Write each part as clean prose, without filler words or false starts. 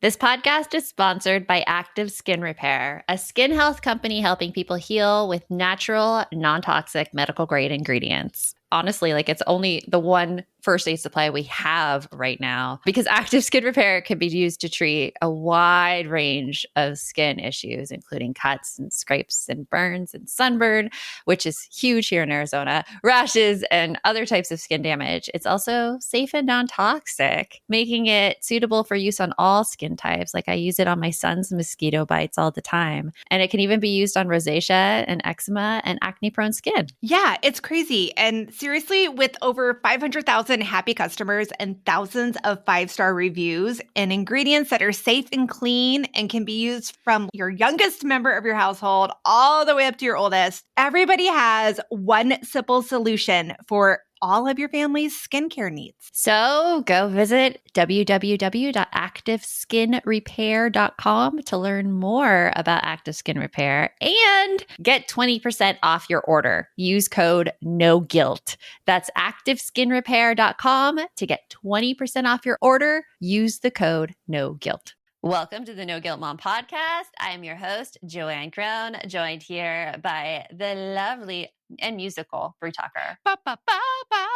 This podcast is sponsored by Active Skin Repair, a skin health company helping people heal with natural, non-toxic medical grade ingredients. Honestly, it's only the one first aid supply we have right now because Active Skin Repair can be used to treat a wide range of skin issues, including cuts and scrapes and burns and sunburn, which is huge here in Arizona, rashes and other types of skin damage. It's also safe and non-toxic, making it suitable for use on all skin types. I use it on my son's mosquito bites all the time. And it can even be used on rosacea and eczema and acne-prone skin. Yeah, it's crazy. And seriously, with over 500,000 happy customers and thousands of 5-star reviews and ingredients that are safe and clean and can be used from your youngest member of your household all the way up to your oldest, everybody has one simple solution for all of your family's skincare needs. So go visit www.activeskinrepair.com to learn more about Active Skin Repair and get 20% off your order. Use code NOGUILT. That's activeskinrepair.com to get 20% off your order. Use the code NOGUILT. Welcome to the No Guilt Mom podcast. I am your host, Joanne Crone, joined here by the lovely and musical Brie Tucker. Ba, ba, ba, ba.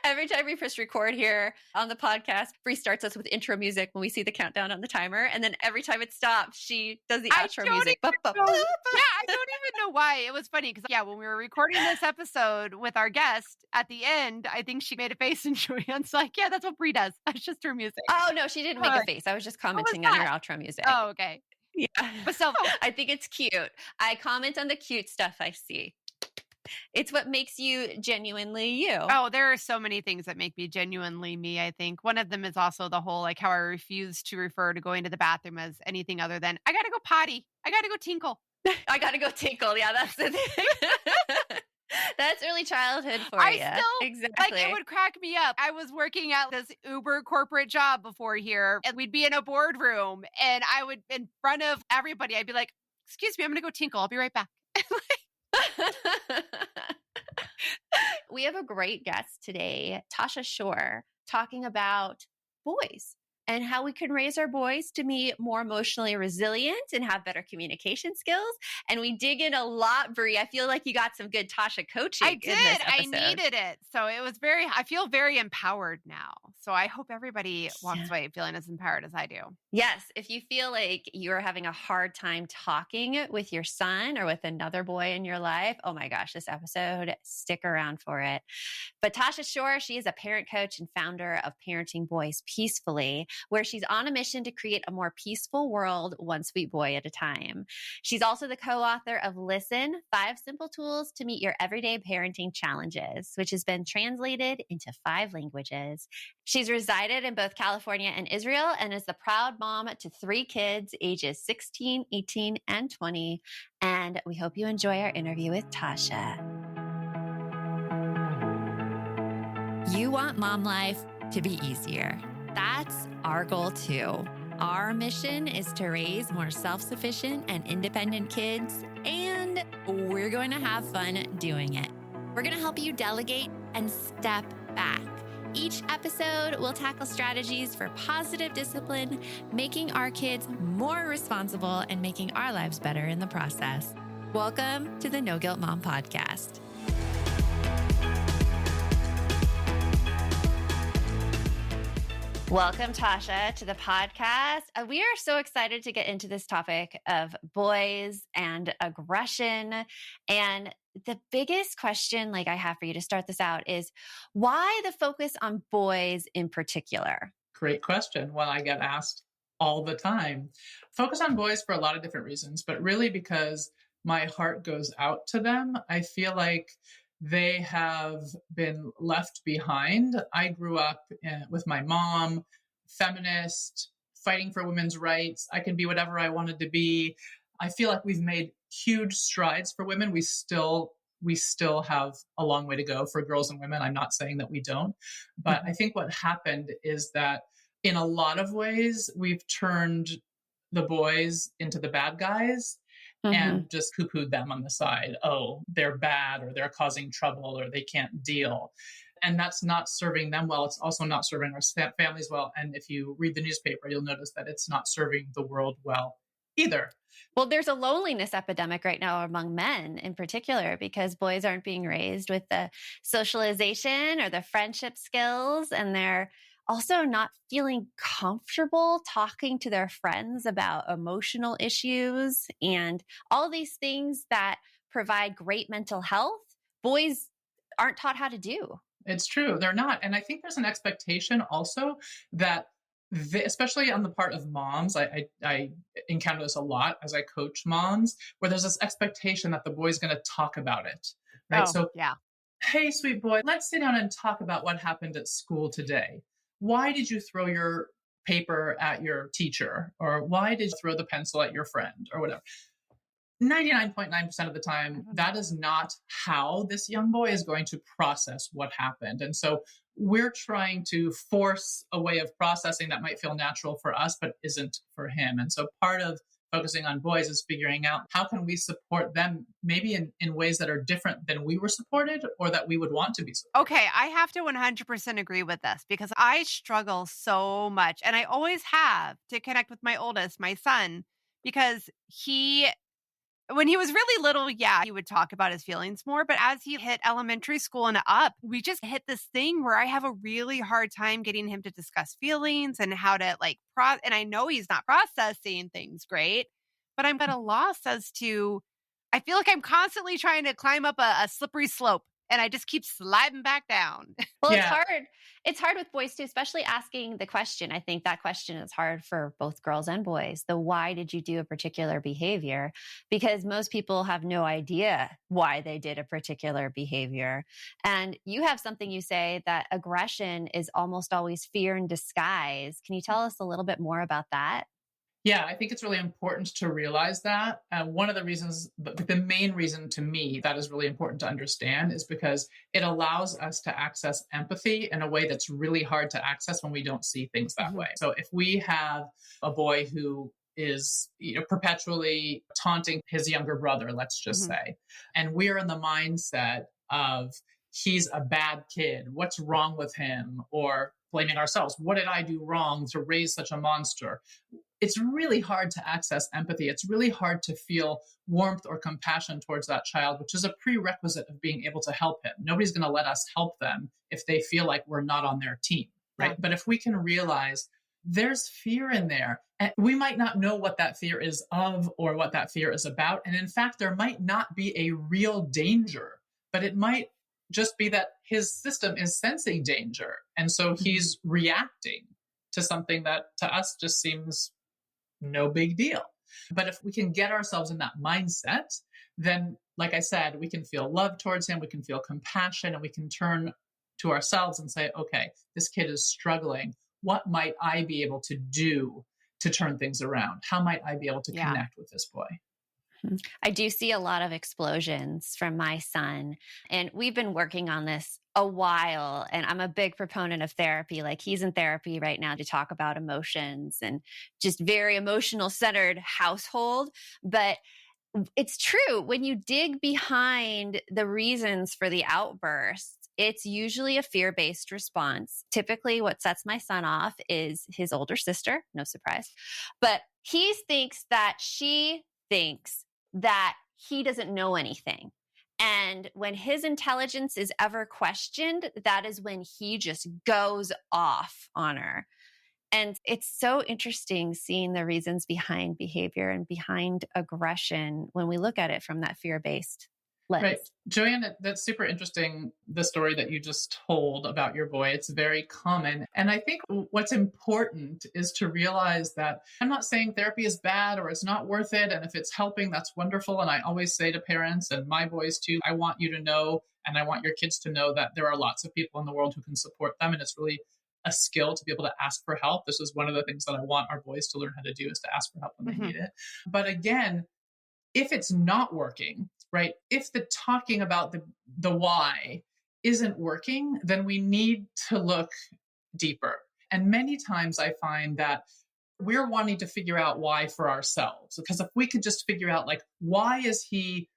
Every time we press record here on the podcast, Brie starts us with intro music when we see the countdown on the timer. And then every time it stops, she does the outro music. Yeah, I don't even know why. It was funny because, when we were recording this episode with our guest at the end, I think she made a face and Joanne's like, yeah, that's what Brie does. That's just her music. Oh, no, she didn't make a face. I was just commenting on your outro music. Oh, okay. Yeah. But so I think it's cute. I comment on the cute stuff I see. It's what makes you genuinely you. Oh, there are so many things that make me genuinely me, I think. One of them is also the whole, how I refuse to refer to going to the bathroom as anything other than, I got to go potty. I got to go tinkle. I got to go tinkle. Yeah, that's the thing. That's early childhood for you. Exactly. It would crack me up. I was working at this Uber corporate job before here, and we'd be in a boardroom, and I would, in front of everybody, I'd be like, excuse me, I'm going to go tinkle. I'll be right back. We have a great guest today, Tosha Shore, talking about boys and how we can raise our boys to be more emotionally resilient and have better communication skills. And we dig in a lot, Brie. I feel like you got some good Tosha coaching. I did. I needed it. So it was I feel very empowered now. So I hope everybody walks away feeling as empowered as I do. Yes. If you feel like you're having a hard time talking with your son or with another boy in your life, oh my gosh, this episode, stick around for it. But Tosha Shore, she is a parent coach and founder of Parenting Boys Peacefully, where she's on a mission to create a more peaceful world, one sweet boy at a time. She's also the co-author of Listen, 5 Simple Tools to Meet Your Everyday Parenting Challenges, which has been translated into 5 languages. She's resided in both California and Israel and is the proud mom to 3 kids, ages 16, 18, and 20. And we hope you enjoy our interview with Tosha. You want mom life to be easier. That's our goal too. Our mission is to raise more self-sufficient and independent kids, and we're going to have fun doing it. We're going to help you delegate and step back. Each episode will tackle strategies for positive discipline, making our kids more responsible and making our lives better in the process. Welcome to the No Guilt Mom podcast. Welcome, Tosha, to the podcast. We are so excited to get into this topic of boys and aggression. And the biggest question I have for you to start this out is why the focus on boys in particular? Great question. One I get asked all the time. Focus on boys for a lot of different reasons, but really because my heart goes out to them. I feel like they have been left behind. I grew up with my mom, feminist, fighting for women's rights. I can be whatever I wanted to be. I feel like we've made huge strides for women. We still have a long way to go for girls and women. I'm not saying that we don't, but I think what happened is that in a lot of ways, we've turned the boys into the bad guys. And just poo-pooed them on the side. Oh, they're bad, or they're causing trouble, or they can't deal. And that's not serving them well. It's also not serving our families well. And if you read the newspaper, you'll notice that it's not serving the world well either. Well, there's a loneliness epidemic right now among men in particular because boys aren't being raised with the socialization or the friendship skills, and they're also not feeling comfortable talking to their friends about emotional issues and all these things that provide great mental health. Boys aren't taught how to do. It's true. They're not. And I think there's an expectation also that, especially on the part of moms, I encounter this a lot as I coach moms, where there's this expectation that the boy's going to talk about it. Right. Oh, So, yeah. hey, sweet boy, let's sit down and talk about what happened at school today. Why did you throw your paper at your teacher? Or why did you throw the pencil at your friend? Or whatever. 99.9% of the time, that is not how this young boy is going to process what happened. And so we're trying to force a way of processing that might feel natural for us, but isn't for him. And so part of focusing on boys is figuring out how can we support them maybe in ways that are different than we were supported or that we would want to be supported. Okay, I have to 100% agree with this because I struggle so much, and I always have, to connect with my oldest, my son, because when he was really little, yeah, he would talk about his feelings more. But as he hit elementary school and up, we just hit this thing where I have a really hard time getting him to discuss feelings and how to and I know he's not processing things great, but I'm at a loss as to, I feel like I'm constantly trying to climb up a slippery slope and I just keep sliding back down. Well, Yeah. it's hard. It's hard with boys too, especially asking the question. I think that question is hard for both girls and boys. The why did you do a particular behavior? Because most people have no idea why they did a particular behavior. And you have something you say that aggression is almost always fear in disguise. Can you tell us a little bit more about that? Yeah, I think it's really important to realize that. One of the reasons, the main reason to me that is really important to understand is because it allows us to access empathy in a way that's really hard to access when we don't see things that way. So if we have a boy who is perpetually taunting his younger brother, let's just say, and we're in the mindset of he's a bad kid, what's wrong with him, or blaming ourselves, what did I do wrong to raise such a monster? It's really hard to access empathy. It's really hard to feel warmth or compassion towards that child, which is a prerequisite of being able to help him. Nobody's going to let us help them if they feel like we're not on their team, right? Yeah. But if we can realize there's fear in there, and we might not know what that fear is of or what that fear is about. And in fact, there might not be a real danger, but it might just be that his system is sensing danger. And so he's reacting to something that to us just seems no big deal. But if we can get ourselves in that mindset, then, like I said, we can feel love towards him, we can feel compassion, and we can turn to ourselves and say, okay, this kid is struggling. What might I be able to do to turn things around? How might I be able to connect with this boy? I do see a lot of explosions from my son, and we've been working on this a while, and I'm a big proponent of therapy. Like, he's in therapy right now to talk about emotions and just very emotional centered household. But it's true, when you dig behind the reasons for the outbursts, it's usually a fear-based response. Typically, what sets my son off is his older sister, no surprise, but he thinks that she thinks that he doesn't know anything. And when his intelligence is ever questioned, that is when he just goes off on her. And it's so interesting seeing the reasons behind behavior and behind aggression when we look at it from that fear-based lens. Right. Joanne, that's super interesting, the story that you just told about your boy. It's very common. And I think what's important is to realize that I'm not saying therapy is bad or it's not worth it. And if it's helping, that's wonderful. And I always say to parents and my boys too, I want you to know, and I want your kids to know that there are lots of people in the world who can support them. And it's really a skill to be able to ask for help. This is one of the things that I want our boys to learn how to do, is to ask for help when they need it. But again, if it's not working, right? If the talking about the why isn't working, then we need to look deeper. And many times I find that we're wanting to figure out why for ourselves. Because if we could just figure out, like, why is he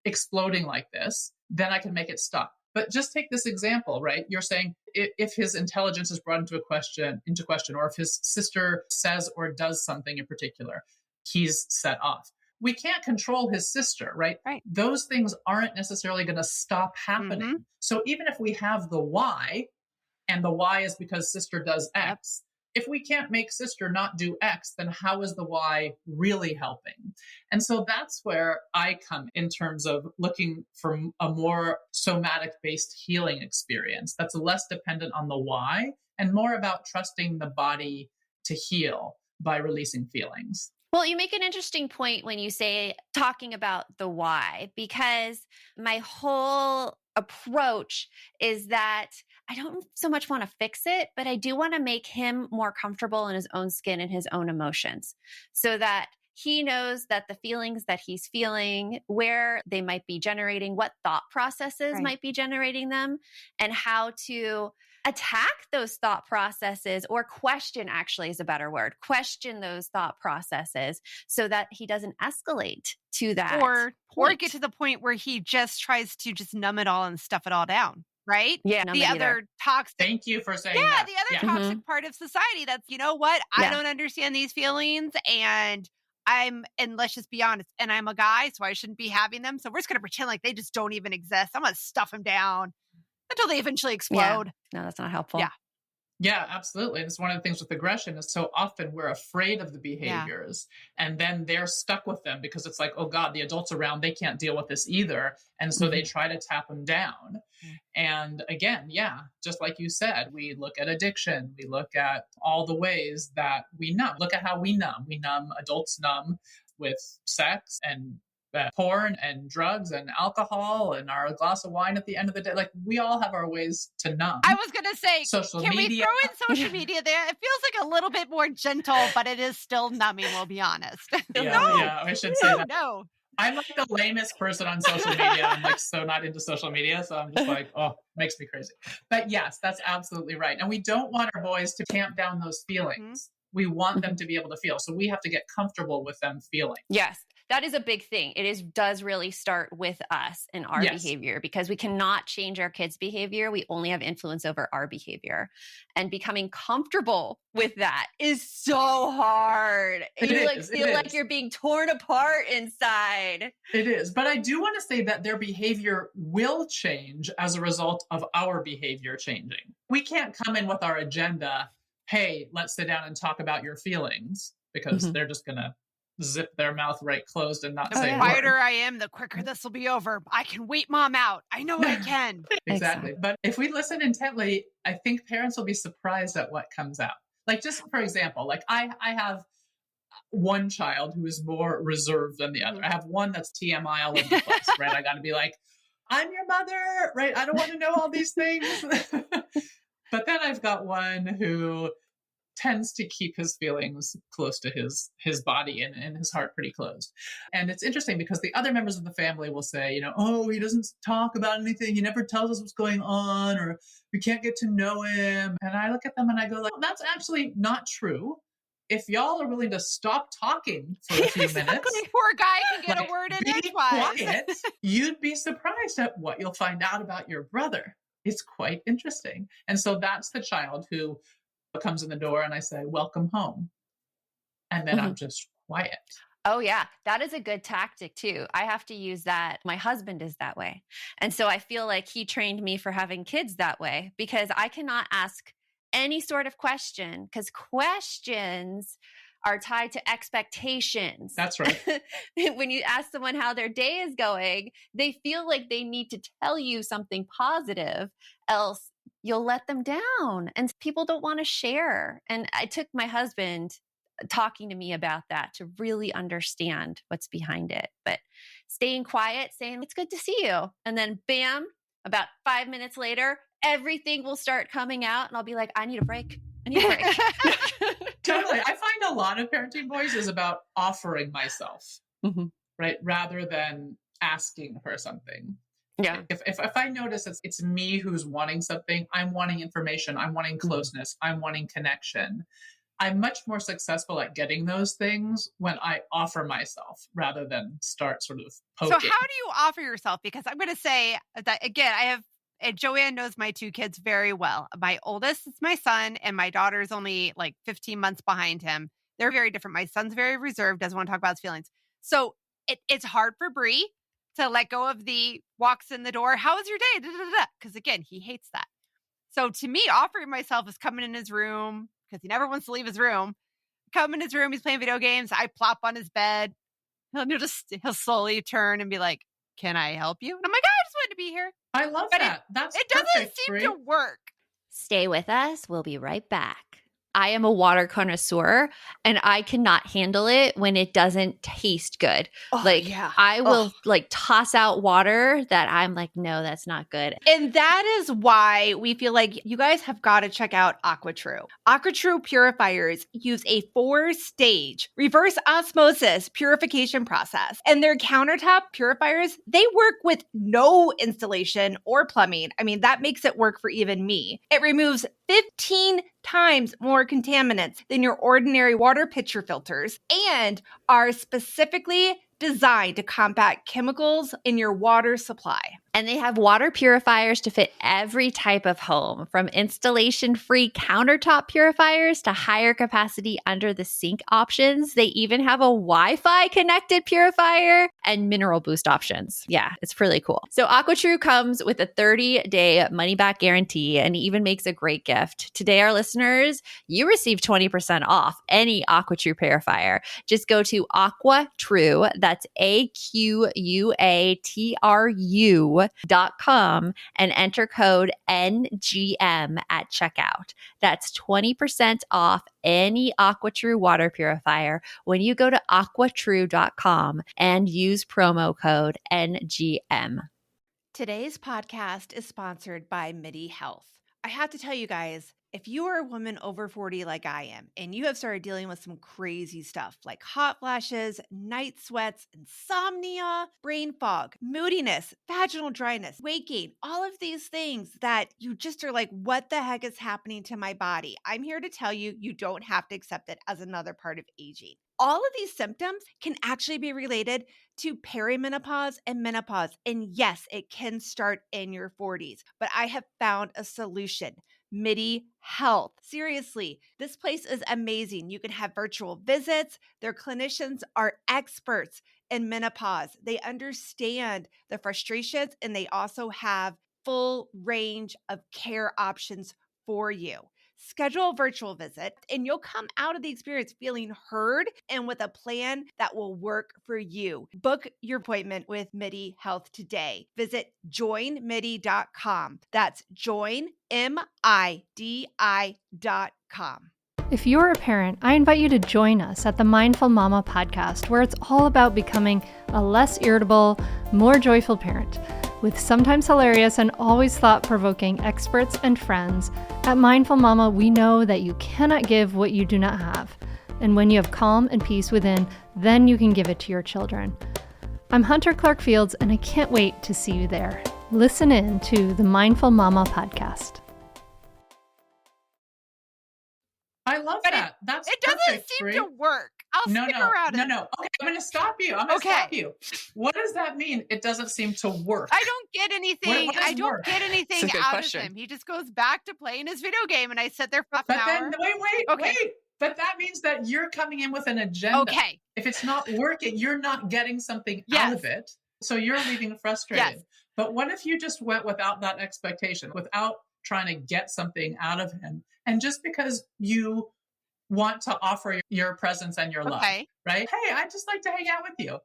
exploding like this, then I can make it stop. But just take this example, right? You're saying if his intelligence is brought into question, or if his sister says or does something in particular, he's set off. We can't control his sister, right? Right. Those things aren't necessarily going to stop happening. Mhm. So even if we have the why, and the why is because sister does X, if we can't make sister not do X, then how is the why really helping? And so that's where I come in terms of looking for a more somatic based healing experience that's less dependent on the why and more about trusting the body to heal by releasing feelings. Well, you make an interesting point when you say talking about the why, because my whole approach is that I don't so much want to fix it, but I do want to make him more comfortable in his own skin and his own emotions so that he knows that the feelings that he's feeling, where they might be generating, what thought processes might be generating them, and how to attack those thought processes, or question, actually is a better word, question those thought processes so that he doesn't escalate to that or point. get to the point where he just tries to just numb it all and stuff it all down, right? Yeah, The other toxic, Thank you for saying that. the other toxic part of society that's, you know what, I don't understand these feelings, and let's just be honest, and I'm a guy, so I shouldn't be having them, so we're just going to pretend like they just don't even exist. I'm going to stuff them down until they eventually explode. No, that's not helpful. Yeah, absolutely. And it's one of the things with aggression is so often we're afraid of the behaviors and then they're stuck with them because it's like, oh God, the adults around, they can't deal with this either. And so they try to tap them down. And again, just like you said, we look at addiction, we look at all the ways that we numb. Look at how we numb. We numb, adults numb with sex and porn and drugs and alcohol and our glass of wine at the end of the day. Like, we all have our ways to numb. I was going to say, social can media. we throw in social media there? It feels like a little bit more gentle, but it is still numbing, we'll be honest. Yeah, I should say that. No. I'm like the lamest person on social media. I'm like so not into social media. So I'm just like, oh, makes me crazy. But yes, that's absolutely right. And we don't want our boys to tamp down those feelings. We want them to be able to feel. So we have to get comfortable with them feeling. Yes. That is a big thing. It does really start with us and our behavior, because we cannot change our kids' behavior. We only have influence over our behavior. And becoming comfortable with that is so hard. You feel like you're being torn apart inside. It is. But I do want to say that their behavior will change as a result of our behavior changing. We can't come in with our agenda, hey, let's sit down and talk about your feelings, because they're just going to zip their mouth right closed and not say a word. The quieter I am, the quicker this will be over. I can wait mom out. I know I can. Exactly. But if we listen intently, I think parents will be surprised at what comes out. Like, just for example, like I have one child who is more reserved than the other. I have one that's TMI all over the place, right? I got to be like, I'm your mother, right? I don't want to know all these things. But then I've got one who tends to keep his feelings close to his body and his heart pretty closed. And it's interesting because the other members of the family will say, you know, oh, he doesn't talk about anything. He never tells us what's going on, or we can't get to know him. And I look at them and I go, like, that's actually not true. If y'all are willing to stop talking for a few minutes, poor guy can get a word in edgewise. Quiet, you'd be surprised at what you'll find out about your brother. It's quite interesting. And so that's the child who comes in the door and I say, welcome home. And then I'm just quiet. Oh, yeah. That is a good tactic too. I have to use that. My husband is that way. And so I feel like he trained me for having kids that way, because I cannot ask any sort of question, because questions are tied to expectations. That's right. When you ask someone how their day is going, they feel like they need to tell you something positive, else you'll let them down. And people don't want to share. And I took my husband talking to me about that to really understand what's behind it. But staying quiet, saying, it's good to see you. And then bam, about 5 minutes later, everything will start coming out. And I'll be like, I need a break. Totally. I find a lot of parenting boys is about offering myself, right? Rather than asking for something. Yeah. If I notice it's me who's wanting something, I'm wanting information, I'm wanting closeness, I'm wanting connection. I'm much more successful at getting those things when I offer myself rather than start sort of poking. So how do you offer yourself? Because I'm going to say that, again, I have And Joanne knows my two kids very well. My oldest is my son, and my daughter is only like 15 months behind him. They're very different. My son's very reserved, doesn't want to talk about his feelings. So it's hard for Bree to let go of the walks in the door. How was your day? Because again, he hates that. So to me, offering myself is coming in his room because he never wants to leave his room. Come in his room, he's playing video games. I plop on his bed. He'll slowly turn and be like, "Can I help you?" And I'm like, "I just wanted to be here." I love But that. it doesn't seem to work. Stay with us. We'll be right back. I am a water connoisseur and I cannot handle it when it doesn't taste good. I will toss out water that I'm like, no, that's not good. And that is why we feel like you guys have got to check out AquaTrue. AquaTrue purifiers use a 4-stage reverse osmosis purification process. And their countertop purifiers, they work with no installation or plumbing. I mean, that makes it work for even me. It removes 15 times more contaminants than your ordinary water pitcher filters and are specifically designed to combat chemicals in your water supply. And they have water purifiers to fit every type of home, from installation-free countertop purifiers to higher capacity under the sink options. They even have a Wi-Fi connected purifier and mineral boost options. Yeah, it's really cool. So AquaTrue comes with a 30-day money-back guarantee and even makes a great gift. Today, our listeners, you receive 20% off any AquaTrue purifier. Just go to AquaTrue, that's AQUATRU.com and enter code NGM at checkout. That's 20% off any AquaTrue water purifier when you go to AquaTrue.com and use promo code NGM. Today's podcast is sponsored by MIDI Health. I have to tell you guys, if you are a woman over 40 like I am, and you have started dealing with some crazy stuff like hot flashes, night sweats, insomnia, brain fog, moodiness, vaginal dryness, weight gain, all of these things that you just are like, what the heck is happening to my body? I'm here to tell you, you don't have to accept it as another part of aging. All of these symptoms can actually be related to perimenopause and menopause. And yes, it can start in your 40s, but I have found a solution. MIDI Health. Seriously, this place is amazing. You can have virtual visits. Their clinicians are experts in menopause. They understand the frustrations and they also have full range of care options for you. Schedule a virtual visit and you'll come out of the experience feeling heard and with a plan that will work for you. Book your appointment with MIDI Health today. Visit joinmidi.com. That's joinmidi.com. If you're a parent, I invite you to join us at the Mindful Mama podcast, where it's all about becoming a less irritable, more joyful parent. With sometimes hilarious and always thought-provoking experts and friends, at Mindful Mama, we know that you cannot give what you do not have. And when you have calm and peace within, then you can give it to your children. I'm Hunter Clark Fields, and I can't wait to see you there. Listen in to the Mindful Mama podcast. I love that. That's it doesn't perfect, seem Bree. to work. I'll stick around. No. Okay, I'm going to stop you. Stop you. What does that mean? It doesn't seem to work. I don't get anything. What I don't work? get anything out of him. He just goes back to playing his video game, and I sit there for half an hour. Wait. But that means that you're coming in with an agenda. Okay. If it's not working, you're not getting something out of it. So you're leaving frustrated. Yes. But what if you just went without that expectation, without trying to get something out of him? And just because you want to offer your presence and your love, right? Hey, I'd just like to hang out with you.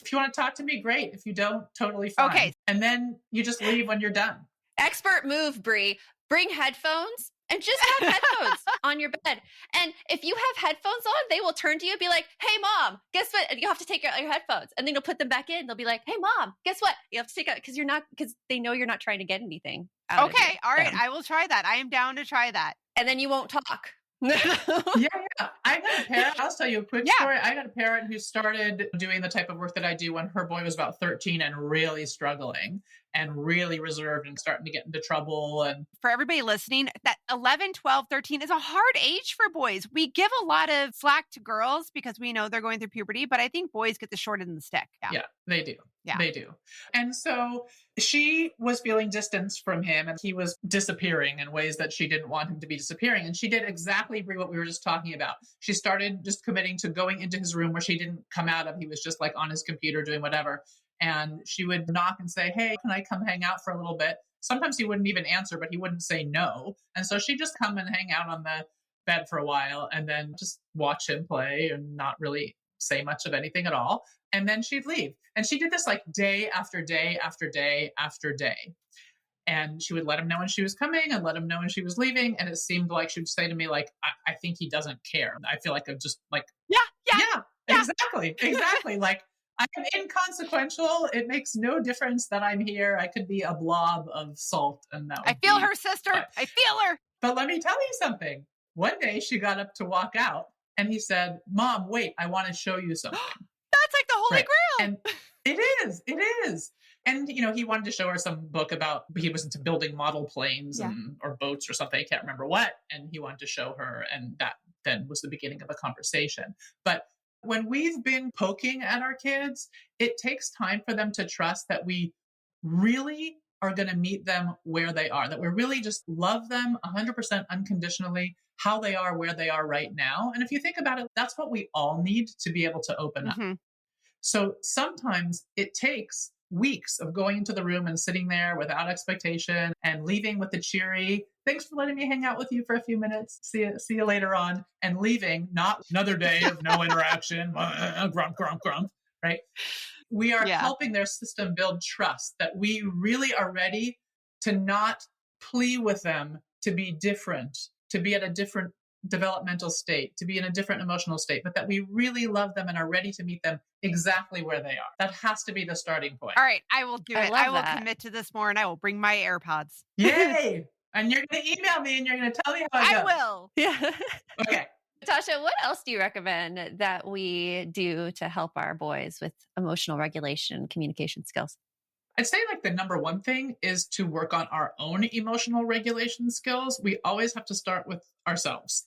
If you want to talk to me, great. If you don't, totally fine. Okay. And then you just leave when you're done. Expert move, Bree. Bring headphones and just have headphones on your bed. And if you have headphones on, they will turn to you and be like, hey, mom, guess what? And you have to take out your headphones. And then you'll put them back in. They'll be like, hey, mom, guess what? You have to take out because they know you're not trying to get anything out of all right. I will try that. I am down to try that. And then you won't talk. Yeah. I got a parent. I'll tell you a quick story. I got a parent who started doing the type of work that I do when her boy was about 13 and really struggling. and really reserved and starting to get into trouble. And for everybody listening, that 11, 12, 13 is a hard age for boys. We give a lot of slack to girls because we know they're going through puberty, but I think boys get the short end of the stick. Yeah, they do. Yeah. They do. And so she was feeling distance from him, and he was disappearing in ways that she didn't want him to be disappearing. And she did exactly what we were just talking about. She started just committing to going into his room where she didn't come out of. He was just like on his computer doing whatever. And she would knock and say, hey, can I come hang out for a little bit? Sometimes he wouldn't even answer, but he wouldn't say no. And so she'd just come and hang out on the bed for a while and then just watch him play and not really say much of anything at all. And then she'd leave. And she did this like day after day after day after day. And she would let him know when she was coming and let him know when she was leaving. And it seemed like she would say to me, like, I think he doesn't care. I feel like I'm just like, yeah, exactly. Like, I'm inconsequential. It makes no difference that I'm here. I could be a blob of salt. And that I feel her, sister. I feel her. But let me tell you something. One day she got up to walk out and he said, Mom, wait, I want to show you something. That's like the Holy Grail. And it is. And, he wanted to show her some book about, he was into building model planes or boats or something. I can't remember what. And he wanted to show her. And that then was the beginning of a conversation. But when we've been poking at our kids, it takes time for them to trust that we really are going to meet them where they are, that we really just love them 100% unconditionally, how they are, where they are right now. And if you think about it, that's what we all need to be able to open up. So sometimes it takes weeks of going into the room and sitting there without expectation and leaving with the cheery, thanks for letting me hang out with you for a few minutes. See you later on. And leaving, not another day of no interaction, grump, right? We are helping their system build trust that we really are ready to not plea with them to be different, to be at a different developmental state, to be in a different emotional state, but that we really love them and are ready to meet them exactly where they are. That has to be the starting point. All right, I will do it. I will commit to this more and I will bring my AirPods. Yay! And you're going to email me and you're going to tell me how it goes. I will. Yeah. Okay. Tosha, what else do you recommend that we do to help our boys with emotional regulation and communication skills? I'd say like the number one thing is to work on our own emotional regulation skills. We always have to start with ourselves.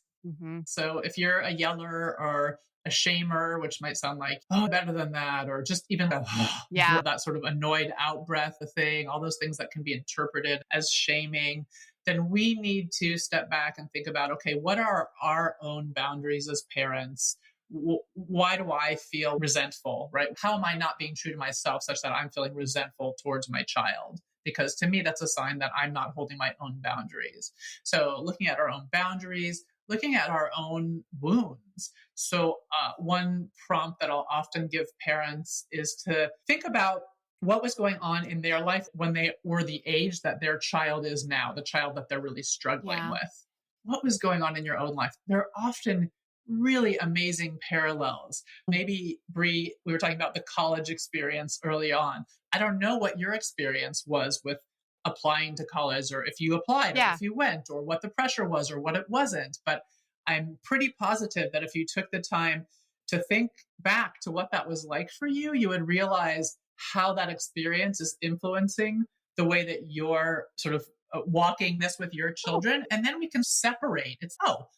So if you're a yeller or a shamer, which might sound like, oh, better than that, or just even that sort of annoyed out breath, the thing, all those things that can be interpreted as shaming, then we need to step back and think about, okay, what are our own boundaries as parents? Why do I feel resentful, right? How am I not being true to myself such that I'm feeling resentful towards my child? Because to me, that's a sign that I'm not holding my own boundaries. So looking at our own boundaries, looking at our own wounds. So one prompt that I'll often give parents is to think about what was going on in their life when they were the age that their child is now, the child that they're really struggling with. What was going on in your own life? There are often really amazing parallels. Maybe, Bree, we were talking about the college experience early on. I don't know what your experience was with applying to college, or if you applied, or if you went, or what the pressure was, or what it wasn't. But I'm pretty positive that if you took the time to think back to what that was like for you, you would realize how that experience is influencing the way that you're sort of walking this with your children. And then we can separate. It's,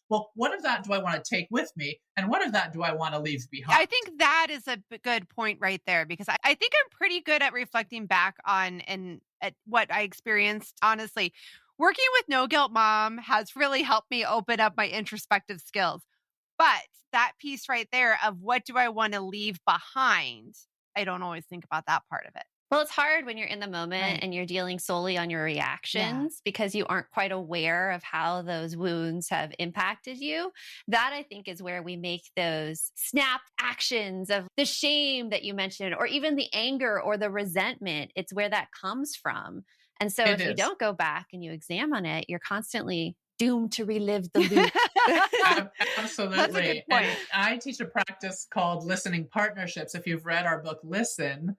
what of that do I want to take with me? And what of that do I want to leave behind? I think that is a good point right there, because I think I'm pretty good at reflecting back on and at what I experienced. Honestly, working with No Guilt Mom has really helped me open up my introspective skills. But that piece right there of what do I want to leave behind, I don't always think about that part of it. Well, it's hard when you're in the moment and you're dealing solely on your reactions because you aren't quite aware of how those wounds have impacted you. That, I think, is where we make those snap actions of the shame that you mentioned, or even the anger or the resentment. It's where that comes from. And so if you don't go back and you examine it, you're constantly doomed to relive the loop. Absolutely. That's a good point. And I teach a practice called listening partnerships. If you've read our book, Listen,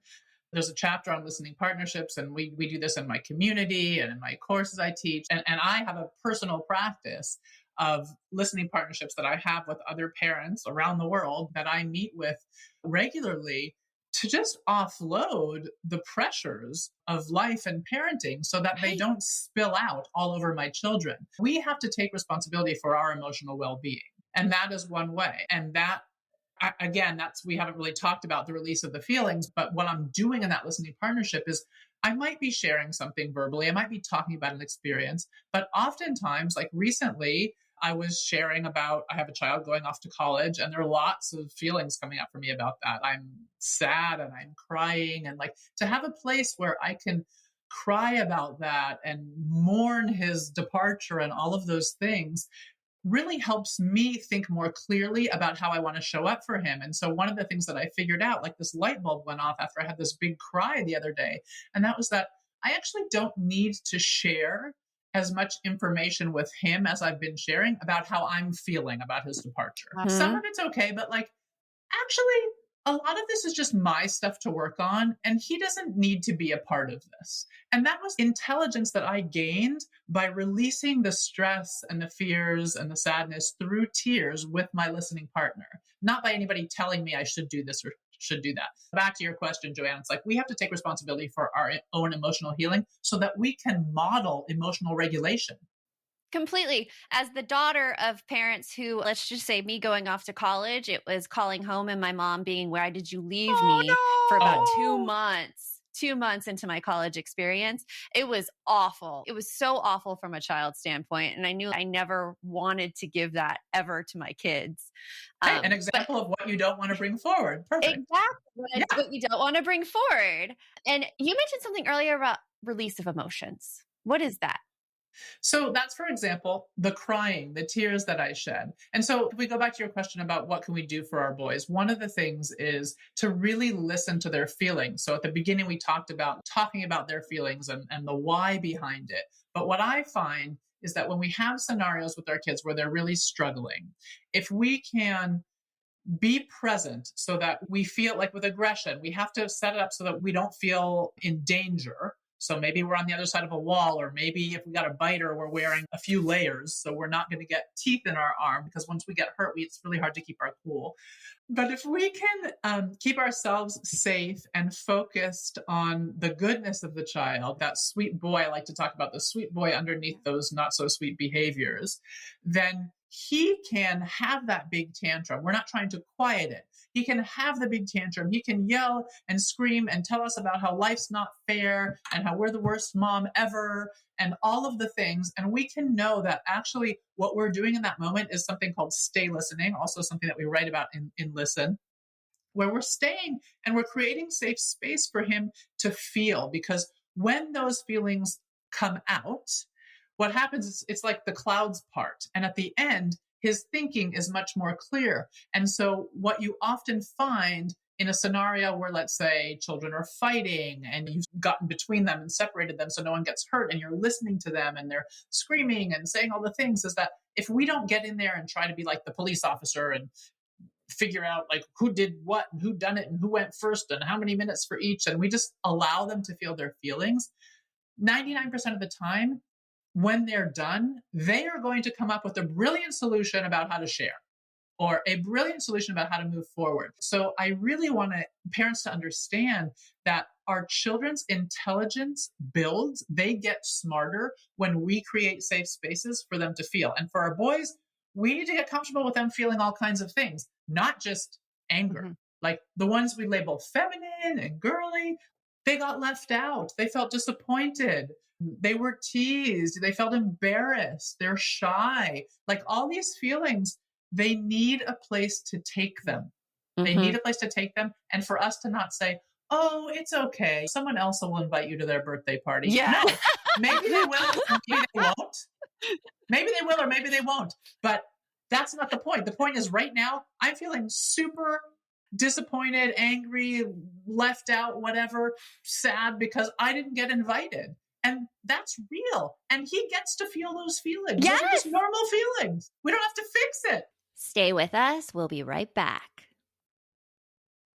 there's a chapter on listening partnerships, and we do this in my community and in my courses I teach. And I have a personal practice of listening partnerships that I have with other parents around the world that I meet with regularly to just offload the pressures of life and parenting so that they don't spill out all over my children. We have to take responsibility for our emotional well-being. And that is one way. And that, again, we haven't really talked about the release of the feelings, but what I'm doing in that listening partnership is I might be sharing something verbally. I might be talking about an experience, but oftentimes, like recently, I was sharing about, I have a child going off to college, and there are lots of feelings coming up for me about that. I'm sad and I'm crying, and like to have a place where I can cry about that and mourn his departure and all of those things really helps me think more clearly about how I want to show up for him. And so one of the things that I figured out, like this light bulb went off after I had this big cry the other day, and that was that I actually don't need to share as much information with him as I've been sharing about how I'm feeling about his departure. Some of it's okay, but like, actually, a lot of this is just my stuff to work on, and he doesn't need to be a part of this. And that was intelligence that I gained by releasing the stress and the fears and the sadness through tears with my listening partner, not by anybody telling me I should do this or should do that. Back to your question, Joanne, it's like we have to take responsibility for our own emotional healing so that we can model emotional regulation. Completely. As the daughter of parents who, let's just say me going off to college, it was calling home and my mom being, why did you leave me for about 2 months? 2 months into my college experience. It was awful. It was so awful from a child standpoint. And I knew I never wanted to give that ever to my kids. An example of what you don't want to bring forward. Perfect. Exactly. What you don't want to bring forward. And you mentioned something earlier about release of emotions. What is that? So that's, for example, the crying, the tears that I shed. And so if we go back to your question about what can we do for our boys, one of the things is to really listen to their feelings. So at the beginning, we talked about talking about their feelings and the why behind it. But what I find is that when we have scenarios with our kids where they're really struggling, if we can be present so that we feel like with aggression, we have to set it up so that we don't feel in danger. So maybe we're on the other side of a wall, or maybe if we got a biter, we're wearing a few layers. So we're not going to get teeth in our arm, because once we get hurt, it's really hard to keep our cool. But if we can keep ourselves safe and focused on the goodness of the child, that sweet boy, I like to talk about the sweet boy underneath those not so sweet behaviors, then he can have that big tantrum. We're not trying to quiet it. He can have the big tantrum. He can yell and scream and tell us about how life's not fair and how we're the worst mom ever and all of the things. And we can know that actually what we're doing in that moment is something called stay listening, also something that we write about in Listen, where we're staying and we're creating safe space for him to feel. Because when those feelings come out, what happens is it's like the clouds part. And at the end, his thinking is much more clear. And so what you often find in a scenario where, let's say, children are fighting and you've gotten between them and separated them so no one gets hurt, and you're listening to them and they're screaming and saying all the things, is that if we don't get in there and try to be like the police officer and figure out like who did what and who done it and who went first and how many minutes for each, and we just allow them to feel their feelings, 99% of the time, when they're done, they are going to come up with a brilliant solution about how to share, or a brilliant solution about how to move forward. So I really want parents to understand that our children's intelligence builds, they get smarter when we create safe spaces for them to feel. And for our boys, we need to get comfortable with them feeling all kinds of things, not just anger. Like the ones we label feminine and girly, they got left out. They felt disappointed. They were teased. They felt embarrassed. They're shy. Like all these feelings, they need a place to take them. They need a place to take them. And for us to not say, oh, it's okay, someone else will invite you to their birthday party. Yeah. No, maybe they will, maybe they won't. Maybe they will, or maybe they won't. But that's not the point. The point is right now, I'm feeling super disappointed, angry, left out, whatever, sad because I didn't get invited. And that's real. And he gets to feel those feelings. Yes. Those are just normal feelings. We don't have to fix it. Stay with us. We'll be right back.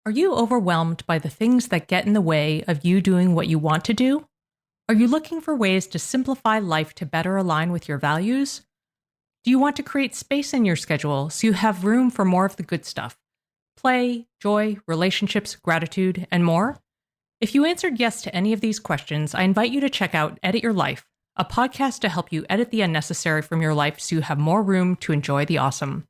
Are you overwhelmed by the things that get in the way of you doing what you want to do? Are you looking for ways to simplify life to better align with your values? Do you want to create space in your schedule so you have room for more of the good stuff? play, joy, relationships, gratitude, and more? If you answered yes to any of these questions, I invite you to check out Edit Your Life, a podcast to help you edit the unnecessary from your life so you have more room to enjoy the awesome.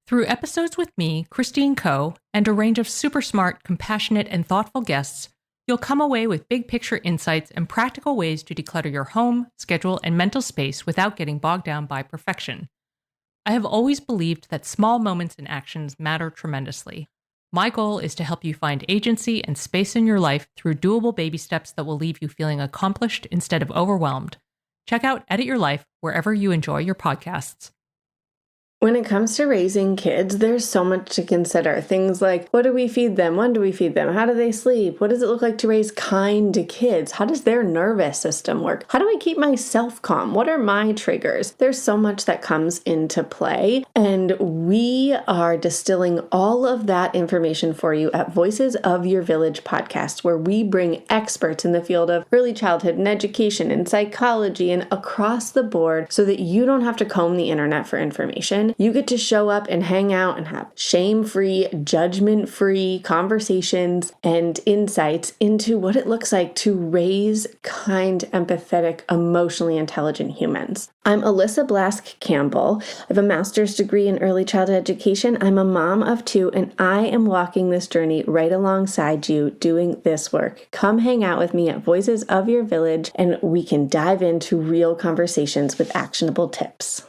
Through episodes with me, Christine Coe, and a range of super smart, compassionate, and thoughtful guests, you'll come away with big picture insights and practical ways to declutter your home, schedule, and mental space without getting bogged down by perfection. I have always believed that small moments and actions matter tremendously. My goal is to help you find agency and space in your life through doable baby steps that will leave you feeling accomplished instead of overwhelmed. Check out Edit Your Life wherever you enjoy your podcasts. When it comes to raising kids, there's so much to consider. Things like, what do we feed them? When do we feed them? How do they sleep? What does it look like to raise kind kids? How does their nervous system work? How do I keep myself calm? What are my triggers? There's so much that comes into play, and we are distilling all of that information for you at Voices of Your Village podcast, where we bring experts in the field of early childhood and education and psychology and across the board so that you don't have to comb the internet for information. You get to show up and hang out and have shame-free, judgment-free conversations and insights into what it looks like to raise kind, empathetic, emotionally intelligent humans. I'm Alyssa Blask Campbell. I have a master's degree in early childhood education. I'm a mom of 2, and I am walking this journey right alongside you doing this work. Come hang out with me at Voices of Your Village, and we can dive into real conversations with actionable tips.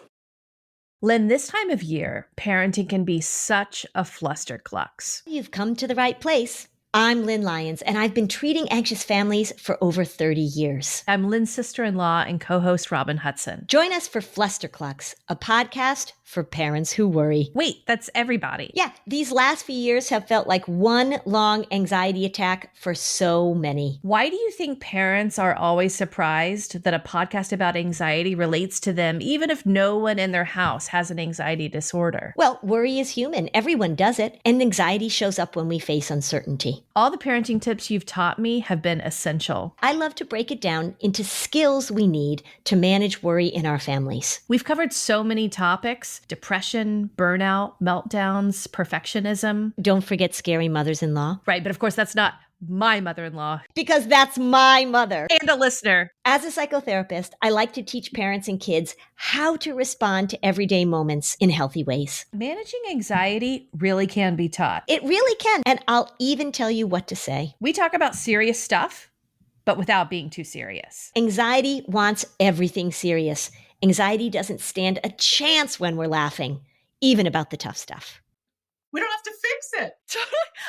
Lynn, this time of year, parenting can be such a flusterclux. You've come to the right place. I'm Lynn Lyons, and I've been treating anxious families for over 30 years. I'm Lynn's sister-in-law and co-host Robin Hudson. Join us for Flusterclux, a podcast for parents who worry. Wait, that's everybody. Yeah, these last few years have felt like one long anxiety attack for so many. Why do you think parents are always surprised that a podcast about anxiety relates to them, even if no one in their house has an anxiety disorder? Well, worry is human. Everyone does it, and anxiety shows up when we face uncertainty. All the parenting tips you've taught me have been essential. I love to break it down into skills we need to manage worry in our families. We've covered so many topics: depression, burnout, meltdowns, perfectionism. Don't forget scary mothers-in-law. Right, but of course that's not my mother-in-law. Because that's my mother. And a listener. As a psychotherapist, I like to teach parents and kids how to respond to everyday moments in healthy ways. Managing anxiety really can be taught. It really can. And I'll even tell you what to say. We talk about serious stuff, but without being too serious. Anxiety wants everything serious. Anxiety doesn't stand a chance when we're laughing, even about the tough stuff. We don't have to fix it.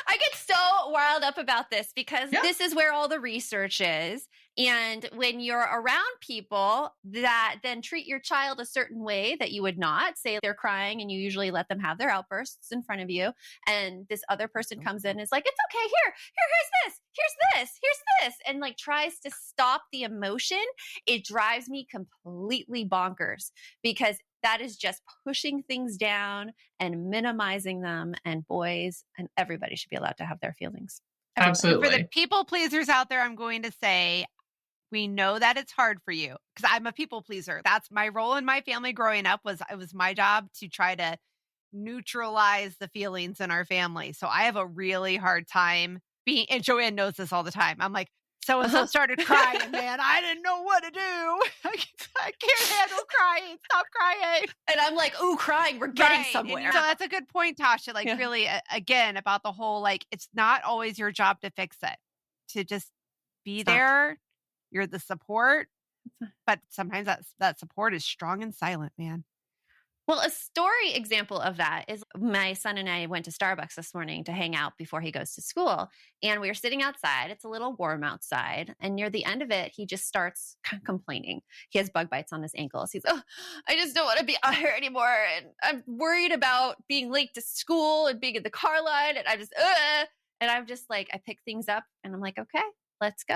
I get so riled up about this because this is where all the research is. And when you're around people that then treat your child a certain way that you would not, say they're crying and you usually let them have their outbursts in front of you, and this other person comes in and is like, it's okay, here's this, and like tries to stop the emotion, it drives me completely bonkers because that is just pushing things down and minimizing them. And boys and everybody should be allowed to have their feelings. Everybody. Absolutely. For the people pleasers out there, I'm going to say, we know that it's hard for you because I'm a people pleaser. That's my role in my family growing up. It was my job to try to neutralize the feelings in our family. So I have a really hard time and Joanne knows this all the time. I'm like, so-and-so started crying, man. I didn't know what to do. I can't handle crying. Stop crying. And I'm like, ooh, crying. We're getting somewhere. So that's a good point, Tosha. Like really, again, about the whole, like, it's not always your job to fix it. To just be there. You're the support. But sometimes that support is strong and silent, man. Well, a story example of that is my son and I went to Starbucks this morning to hang out before he goes to school. And we were sitting outside. It's a little warm outside. And near the end of it, he just starts complaining. He has bug bites on his ankles. He's, I just don't want to be out here anymore. And I'm worried about being late to school and being in the car line. And I'm just like, I pick things up and I'm like, okay, let's go.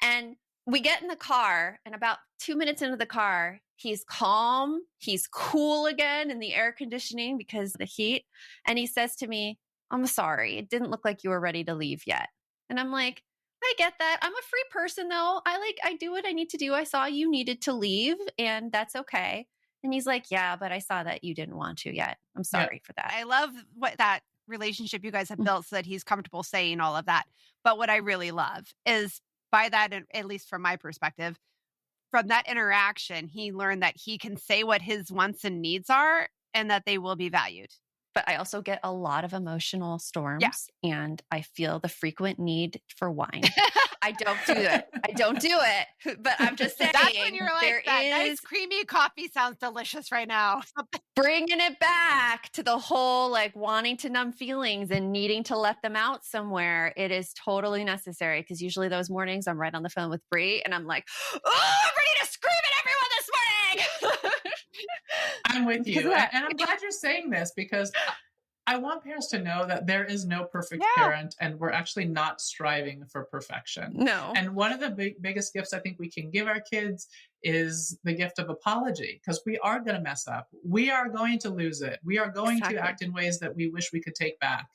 And we get in the car, and about 2 minutes into the car, he's calm. He's cool again in the air conditioning because of the heat. And he says to me, I'm sorry. It didn't look like you were ready to leave yet. And I'm like, I get that. I'm a free person though. I do what I need to do. I saw you needed to leave and that's okay. And he's like, yeah, but I saw that you didn't want to yet. I'm sorry for that. I love what that relationship you guys have built so that he's comfortable saying all of that. But what I really love is by that, at least from my perspective, from that interaction, he learned that he can say what his wants and needs are and that they will be valued. But I also get a lot of emotional storms and I feel the frequent need for wine. I don't do it. But I'm just saying. That's when you're like, that nice creamy coffee sounds delicious right now. Bringing it back to the whole like wanting to numb feelings and needing to let them out somewhere. It is totally necessary because usually those mornings I'm right on the phone with Bree and I'm like, oh, I'm ready to scream at everyone this morning. I'm with you. And I'm glad you're saying this because I want parents to know that there is no perfect parent and we're actually not striving for perfection. No. And one of the biggest gifts I think we can give our kids is the gift of apology because we are going to mess up. We are going to lose it. We are going to act in ways that we wish we could take back.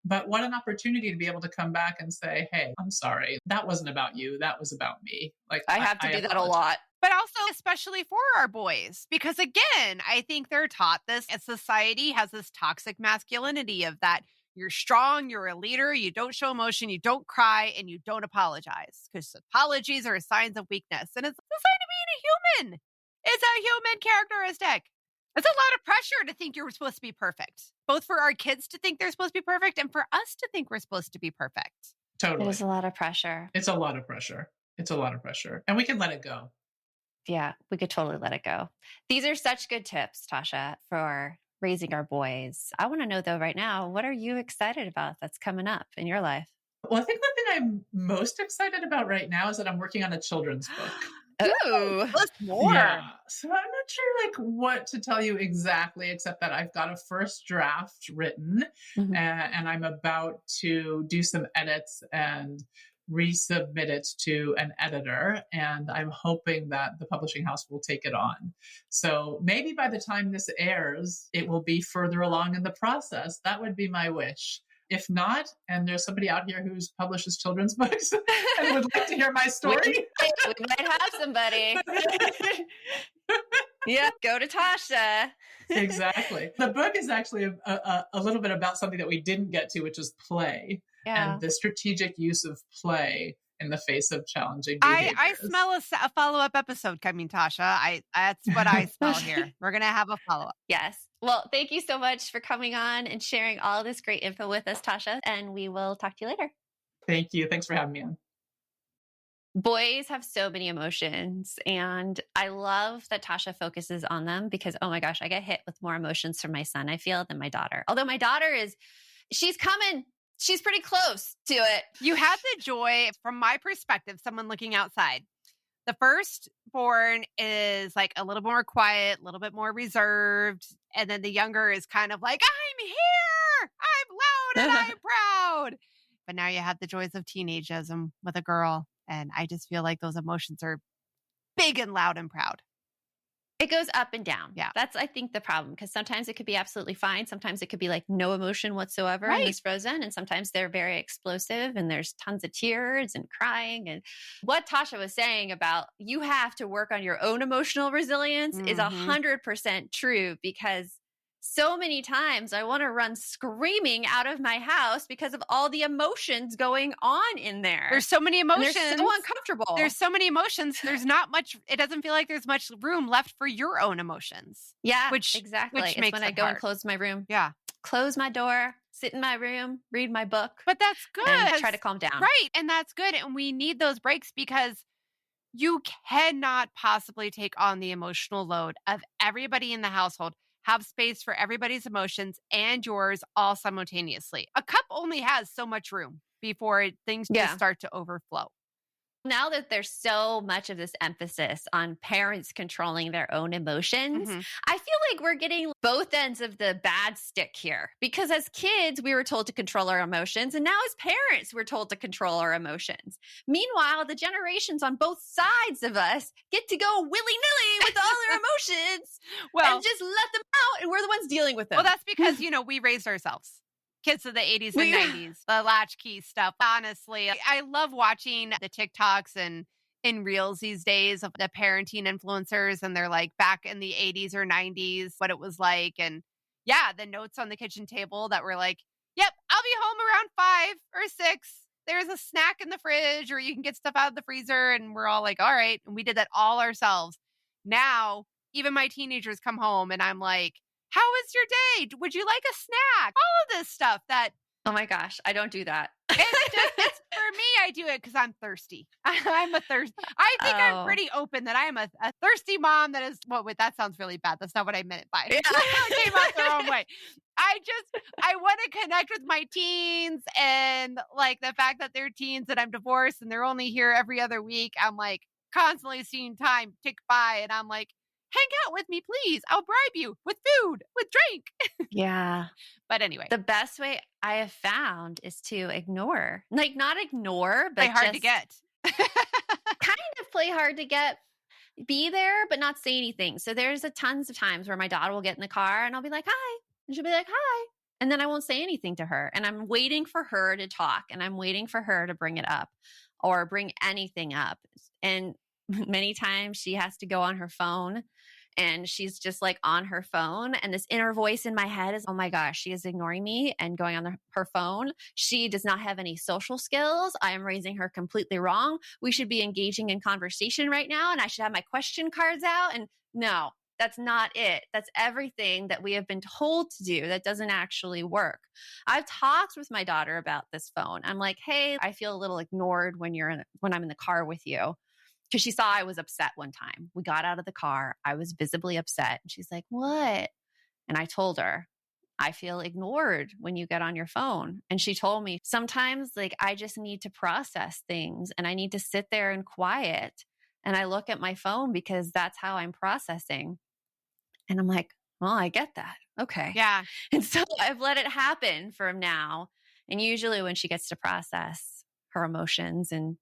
But what an opportunity to be able to come back and say, hey, I'm sorry. That wasn't about you. That was about me. Like I have to do that a lot. But also especially for our boys, because again, I think they're taught this as society has this toxic masculinity of that you're strong, you're a leader, you don't show emotion, you don't cry, and you don't apologize because apologies are signs of weakness. And it's a sign of being a human. It's a human characteristic. It's a lot of pressure to think you're supposed to be perfect, both for our kids to think they're supposed to be perfect and for us to think we're supposed to be perfect. Totally. It is a lot of pressure. It's a lot of pressure. It's a lot of pressure. And we can let it go. Yeah, we could totally let it go. These are such good tips, Tosha, for raising our boys. I want to know though right now, what are you excited about that's coming up in your life? Well, I think the thing I'm most excited about right now is that I'm working on a children's book. Ooh, let's more. Yeah. So I'm not sure like what to tell you exactly, except that I've got a first draft written and I'm about to do some edits and resubmit it to an editor. And I'm hoping that the publishing house will take it on. So maybe by the time this airs, it will be further along in the process. That would be my wish. If not, and there's somebody out here who publishes children's books and would like to hear my story. We might have somebody. Yeah, go to Tosha. Exactly. The book is actually a little bit about something that we didn't get to, which is play and the strategic use of play in the face of challenging behaviors. I smell a follow-up episode coming, Tosha. That's what I smell here. We're going to have a follow-up. Yes. Well, thank you so much for coming on and sharing all this great info with us, Tosha. And we will talk to you later. Thank you. Thanks for having me on. Boys have so many emotions, and I love that Tosha focuses on them because, oh my gosh, I get hit with more emotions from my son, I feel, than my daughter. Although my daughter she's coming. She's pretty close to it. You had the joy, from my perspective, someone looking outside. The firstborn is like a little more quiet, a little bit more reserved. And then the younger is kind of like, I'm here, I'm loud and I'm proud. But now you have the joys of teenageism with a girl. And I just feel like those emotions are big and loud and proud. It goes up and down. Yeah. That's, I think, the problem. Because sometimes it could be absolutely fine. Sometimes it could be like no emotion whatsoever and it's frozen. And sometimes they're very explosive and there's tons of tears and crying. And what Tosha was saying about you have to work on your own emotional resilience is 100% true, because so many times I want to run screaming out of my house because of all the emotions going on in there. There's so many emotions. And they're so uncomfortable. There's so many emotions. There's not much. It doesn't feel like there's much room left for your own emotions. Yeah, Which exactly. It's makes when I it go hard. and close my room. Yeah. Close my door, sit in my room, read my book. But that's good. And try to calm down. Right. And that's good. And we need those breaks because you cannot possibly take on the emotional load of everybody in the household. Have space for everybody's emotions and yours all simultaneously. A cup only has so much room before things just start to overflow. Now that there's so much of this emphasis on parents controlling their own emotions, I feel like we're getting both ends of the bad stick here. Because as kids, we were told to control our emotions. And now as parents, we're told to control our emotions. Meanwhile, the generations on both sides of us get to go willy-nilly with all their emotions and just let them out. And we're the ones dealing with them. Well, that's because, we raised ourselves. Kids of the 80s and 90s, the latchkey stuff. Honestly, I love watching the TikToks and in reels these days of the parenting influencers. And they're like back in the 80s or 90s, what it was like. And the notes on the kitchen table that were like, Yep, I'll be home around 5 or 6. There's a snack in the fridge, or you can get stuff out of the freezer, and we're all like, all right. And we did that all ourselves. Now, even my teenagers come home, and I'm like, how was your day? Would you like a snack? All of this stuff that... Oh my gosh, I don't do that. It's for me, I do it because I'm thirsty. I'm a thirsty. I think I'm pretty open that I am a thirsty mom that is, that sounds really bad. That's not what I meant by it. It came out the wrong way. I want to connect with my teens, and like the fact that they're teens and I'm divorced and they're only here every other week. I'm like constantly seeing time tick by, and I'm like, hang out with me, please. I'll bribe you with food, with drink. Yeah. But anyway. The best way I have found is to ignore. Like, not ignore, but play hard to get. Kind of play hard to get. Be there, but not say anything. So there's tons of times where my daughter will get in the car and I'll be like, hi. And she'll be like, hi. And then I won't say anything to her. And I'm waiting for her to talk, and I'm waiting for her to bring it up or bring anything up. And many times she has to go on her phone, and she's just like on her phone. And this inner voice in my head is, oh my gosh, she is ignoring me and going on her phone. She does not have any social skills. I am raising her completely wrong. We should be engaging in conversation right now, and I should have my question cards out. And no, that's not it. That's everything that we have been told to do that doesn't actually work. I've talked with my daughter about this phone. I'm like, hey, I feel a little ignored when I'm in the car with you. Because she saw I was upset one time. We got out of the car. I was visibly upset. And she's like, what? And I told her, I feel ignored when you get on your phone. And she told me, sometimes like I just need to process things, and I need to sit there in quiet. And I look at my phone because that's how I'm processing. And I'm like, well, I get that. Okay. Yeah. And so I've let it happen from now. And usually when she gets to process her emotions and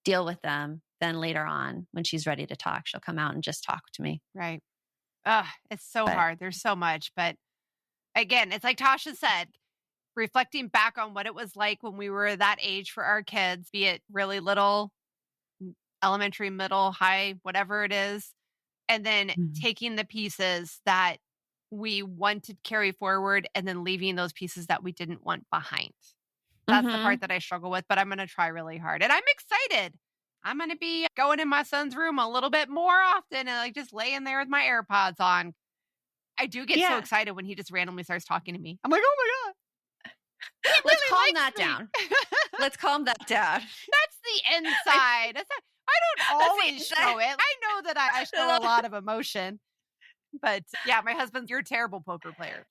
deal with them, then later on, when she's ready to talk, she'll come out and just talk to me. Right. It's so hard. There's so much. But again, it's like Tosha said, reflecting back on what it was like when we were that age for our kids, be it really little, elementary, middle, high, whatever it is, and then taking the pieces that we want to carry forward and then leaving those pieces that we didn't want behind. That's the part that I struggle with, but I'm going to try really hard. And I'm excited. I'm going to be going in my son's room a little bit more often and like just laying there with my AirPods on. I do get so excited when he just randomly starts talking to me. I'm like, oh my God. Let's calm that down. Let's calm that down. That's the inside. I don't always show it. I know that I show a lot of emotion. But yeah, my husband's, you're a terrible poker player.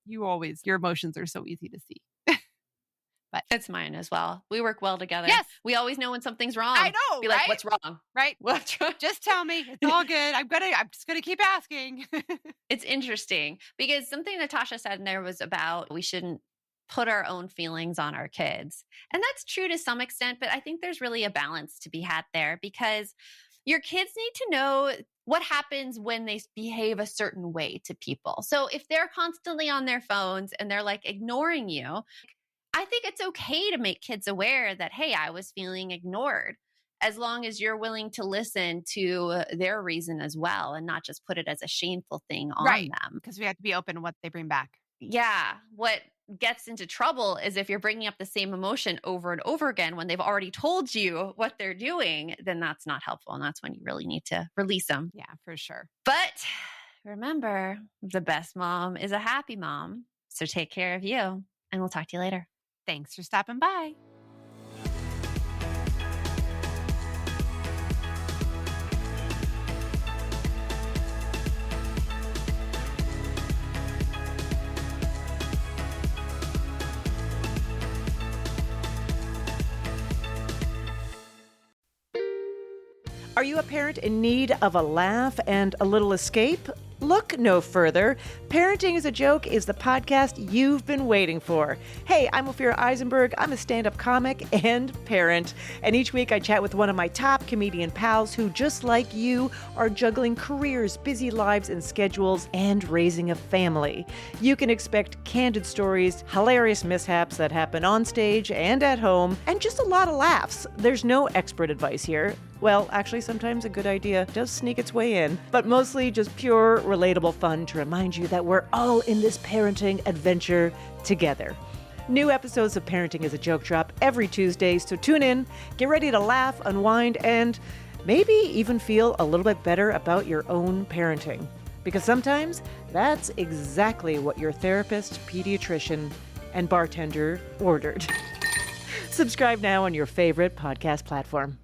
Your emotions are so easy to see. But it's mine as well. We work well together. Yes. We always know when something's wrong. I know. Be like, what's wrong? Right. What's wrong? Just tell me. It's all good. I'm just gonna keep asking. It's interesting because something that Tosha said in there was about we shouldn't put our own feelings on our kids. And that's true to some extent, but I think there's really a balance to be had there because your kids need to know what happens when they behave a certain way to people. So if they're constantly on their phones and they're like ignoring you, I think it's okay to make kids aware that, hey, I was feeling ignored, as long as you're willing to listen to their reason as well and not just put it as a shameful thing on them. Because we have to be open to what they bring back. Yeah. What gets into trouble is if you're bringing up the same emotion over and over again when they've already told you what they're doing, then that's not helpful. And that's when you really need to release them. Yeah, for sure. But remember, the best mom is a happy mom. So take care of you, and we'll talk to you later. Thanks for stopping by. Are you a parent in need of a laugh and a little escape? Look no further. Parenting is a Joke is the podcast you've been waiting for. Hey, I'm Ophira Eisenberg. I'm a stand-up comic and parent. And each week I chat with one of my top comedian pals who, just like you, are juggling careers, busy lives and schedules, and raising a family. You can expect candid stories, hilarious mishaps that happen on stage and at home, and just a lot of laughs. There's no expert advice here. Well, actually, sometimes a good idea does sneak its way in, but mostly just pure, relatable fun to remind you that we're all in this parenting adventure together. New episodes of Parenting is a Joke drop every Tuesday, so tune in, get ready to laugh, unwind, and maybe even feel a little bit better about your own parenting. Because sometimes that's exactly what your therapist, pediatrician, and bartender ordered. Subscribe now on your favorite podcast platform.